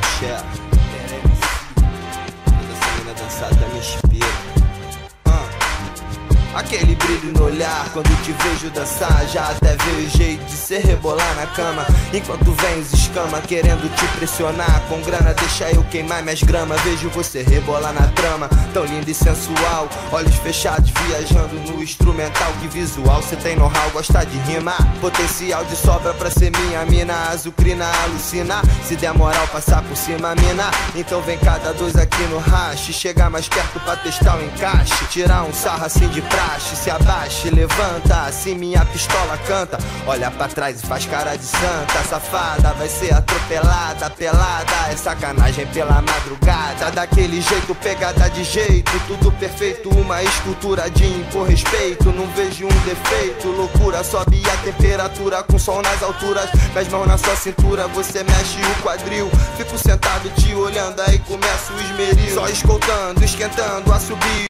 axé. Essa menina dançada me inspira. Aquele brilho no olhar, quando te vejo dançar, já até veio o jeito de se rebolar na cama. Enquanto vem os escama querendo te pressionar, com grana deixa eu queimar minhas gramas. Vejo você rebolar na trama, tão linda e sensual, olhos fechados viajando no instrumental. Que visual, cê tem know-how, gosta de rimar, potencial de sobra pra ser minha mina. Azucrina alucina, se der moral passar por cima mina. Então vem cada dois aqui no rache, chegar mais perto pra testar o encaixe, tirar um sarro assim de praxe. Se abaixe, levanta, assim minha pistola canta. Olha pra trás e faz cara de santa. Safada vai ser atropelada, pelada, é sacanagem pela madrugada. Daquele jeito, pegada de jeito, tudo perfeito, uma escultura de impor respeito. Não vejo um defeito, loucura, sobe a temperatura com sol nas alturas. Minhas mãos na sua cintura, você mexe o quadril. Fico sentado te olhando, aí começa o esmeril, só escoltando, esquentando a subir.